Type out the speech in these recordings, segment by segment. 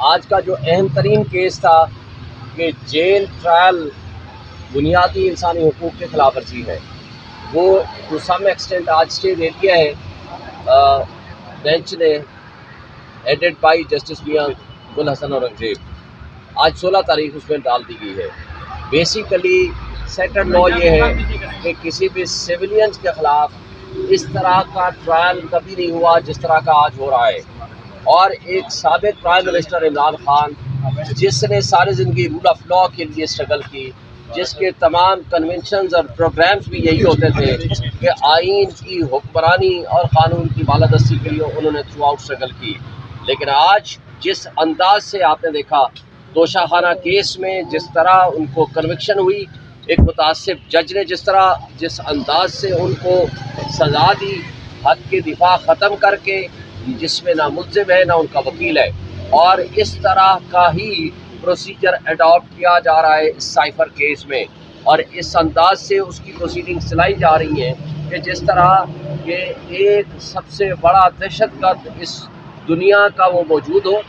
آج کا جو اہم ترین کیس تھا کہ جیل ٹرائل بنیادی انسانی حقوق کے خلاف ورزی ہے، وہ ٹو سم ایکسٹینٹ آج اسٹے دے دیا ہے بینچ نے، ہیڈڈ بائی جسٹس میاں گل حسن اورنگزیب۔ آج 16 تاریخ اس میں ڈال دی گئی ہے۔ بیسیکلی سیکنڈ لا یہ ہے کہ کسی بھی سویلینز کے خلاف اس طرح کا ٹرائل کبھی نہیں ہوا جس طرح کا آج ہو رہا ہے، اور ایک سابق پرائم منسٹر عمران خان جس نے ساری زندگی رول آف لا کے لیے اسٹرگل کی، جس کے تمام کنونشنز اور پروگرامز بھی یہی ہوتے تھے کہ آئین کی حکمرانی اور قانون کی بالادستی کے لیے انہوں نے تھرو آؤٹ اسٹرگل کی، لیکن آج جس انداز سے آپ نے دیکھا توشہ خانہ کیس میں جس طرح ان کو کنوکشن ہوئی، ایک متعصب جج نے جس انداز سے ان کو سزا دی، حق کے دفاع ختم کر کے، جس میں نہ ملزم ہے نہ ان کا وکیل ہے، اور اس طرح کا ہی پروسیجر اڈاپٹ کیا جا رہا ہے اس سائفر کیس میں، اور اس انداز سے اس کی پروسیڈنگ چلائی جا رہی ہیں کہ جس طرح کہ ایک سب سے بڑا دہشت گرد اس دنیا کا وہ موجود ہو،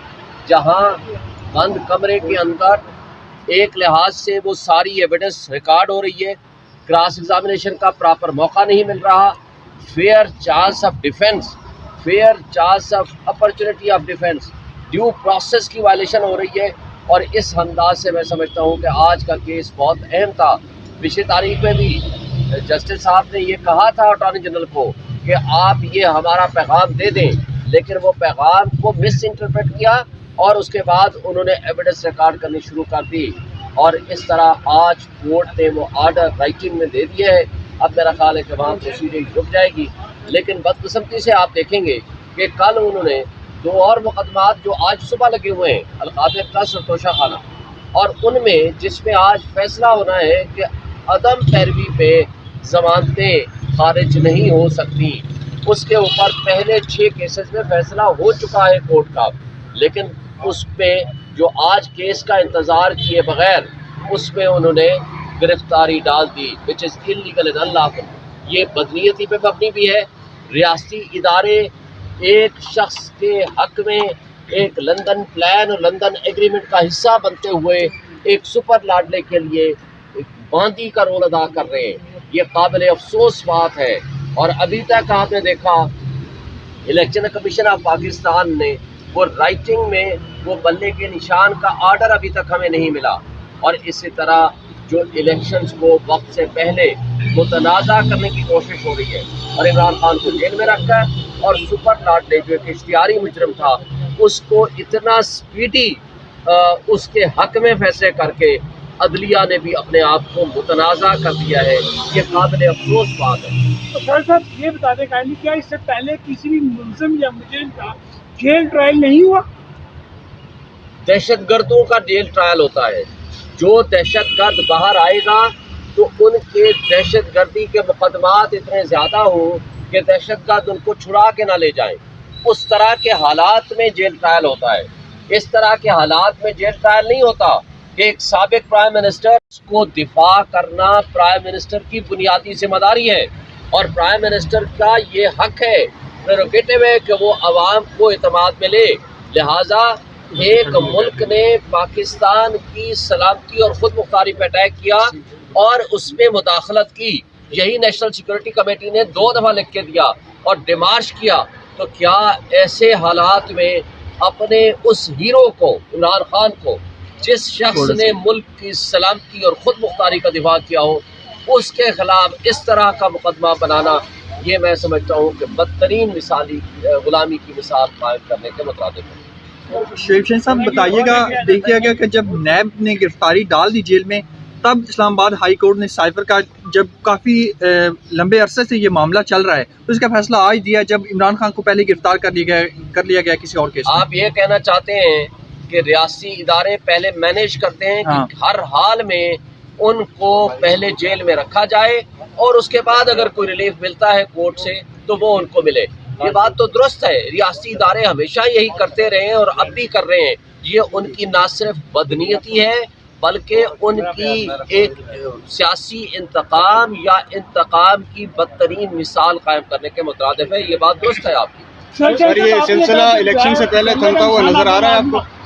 جہاں بند کمرے کے اندر ایک لحاظ سے وہ ساری ایویڈنس ریکارڈ ہو رہی ہے، کراس ایگزامینیشن کا پراپر موقع نہیں مل رہا، fair chance of defence, fair chance of opportunity of defence, due process کی وائلیشن ہو رہی ہے، اور اس انداز سے میں سمجھتا ہوں کہ آج کا کیس بہت اہم تھا۔ پچھلی تاریخ میں بھی جسٹس صاحب نے یہ کہا تھا اٹارنی جنرل کو کہ آپ یہ ہمارا پیغام دے دیں، لیکن وہ پیغام کو مس انٹرپریٹ کیا اور اس کے بعد انہوں نے ایویڈنس ریکارڈ کرنی شروع کر دی، اور اس طرح آج کورٹ نے وہ آرڈر رائٹنگ میں دے دیا ہے۔ اب میرا خیال ہے کہ وہاں پروسیڈنگ رک جائے گی، لیکن بدقسمتی سے آپ دیکھیں گے کہ کل انہوں نے 2 اور مقدمات جو آج صبح لگے ہوئے ہیں، القادر پلس اور توشہ خانہ، اور ان میں جس میں آج فیصلہ ہونا ہے کہ عدم پیروی پہ ضمانتیں خارج نہیں ہو سکتی، اس کے اوپر پہلے 6 کیسز میں فیصلہ ہو چکا ہے کورٹ کا، لیکن اس پہ جو آج کیس کا انتظار کیے بغیر اس میں انہوں نے گرفتاری ڈال دی، which is illegal and unlawful۔ یہ بدنیتی پہ مبنی بھی ہے۔ ریاستی ادارے ایک شخص کے حق میں ایک لندن پلان اور لندن ایگریمنٹ کا حصہ بنتے ہوئے ایک سپر لاڈلے کے لیے ایک باندی کا رول ادا کر رہے ہیں، یہ قابل افسوس بات ہے۔ اور ابھی تک آپ نے دیکھا الیکشن کمیشن آف پاکستان نے وہ رائٹنگ میں وہ بلے کے نشان کا آرڈر ابھی تک ہمیں نہیں ملا، اور اسی طرح جو الیکشنز کو وقت سے پہلے متنازع کرنے کی کوشش ہو رہی ہے، اور عمران خان کو جیل میں رکھا ہے، اور سپر لاڈلے جو ایک اشتہاری مجرم تھا اس کو اتنا سپیڈی اس کے حق میں فیصلے کر کے عدلیہ نے بھی اپنے آپ کو متنازع کر دیا ہے، یہ قابل افسوس بات ہے۔ تو سر صاحب یہ بتا دیں کائنڈلی کیا اس سے پہلے کسی بھی ملزم یا مجرم کا جیل ٹرائل نہیں ہوا؟ دہشت گردوں کا جیل ٹرائل ہوتا ہے، جو دہشت گرد باہر آئے گا تو ان کے دہشت گردی کے مقدمات اتنے زیادہ ہوں کہ دہشت گرد ان کو چھڑا کے نہ لے جائیں، اس طرح کے حالات میں جیل ٹرائل ہوتا ہے۔ اس طرح کے حالات میں جیل ٹرائل نہیں ہوتا کہ ایک سابق پرائم منسٹر کو دفاع کرنا پرائم منسٹر کی بنیادی ذمہ داری ہے، اور پرائم منسٹر کا یہ حق ہے، پریروگیٹو ہے کہ وہ عوام کو اعتماد میں لے۔ لہٰذا ایک ملک نے پاکستان کی سلامتی اور خود مختاری پہ اٹیک کیا اور اس میں مداخلت کی، یہی نیشنل سیکورٹی کمیٹی نے 2 دفعہ لکھ کے دیا اور ڈیمارش کیا، تو کیا ایسے حالات میں اپنے اس ہیرو کو عمران خان کو، جس شخص نے ملک کی سلامتی اور خود مختاری کا دفاع کیا ہو، اس کے خلاف اس طرح کا مقدمہ بنانا، یہ میں سمجھتا ہوں کہ بدترین مثالی غلامی کی مثال قائم کرنے کے مترادف ہے۔ شریف شاہین صاحب بتائیے گا، دیکھا گیا کہ جب نیب نے گرفتاری ڈال دی جیل میں، تب اسلام آباد ہائی کورٹ نے سائفر کا جب کافی لمبے عرصے سے یہ معاملہ چل رہا ہے تو اس کا فیصلہ آج دیا جب عمران خان کو پہلے گرفتار کر لیا گیا کسی اور کیس میں۔ آپ یہ کہنا چاہتے ہیں کہ ریاستی ادارے پہلے مینیج کرتے ہیں کہ ہر حال میں ان کو پہلے جیل میں رکھا جائے اور اس کے بعد اگر کوئی ریلیف ملتا ہے کورٹ سے تو وہ ان کو ملے، یہ بات تو درست ہے۔ ریاستی ادارے ہمیشہ یہی کرتے رہے ہیں اور اب بھی کر رہے ہیں۔ یہ ان کی نہ صرف بدنیتی ہے بلکہ ان کی ایک سیاسی انتقام یا انتقام کی بدترین مثال قائم کرنے کے مترادف ہے، یہ بات درست ہے آپ کی۔ سر یہ سلسلہ الیکشن سے پہلے تھمتا ہوا نظر آ رہا ہے آپ کو؟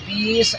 30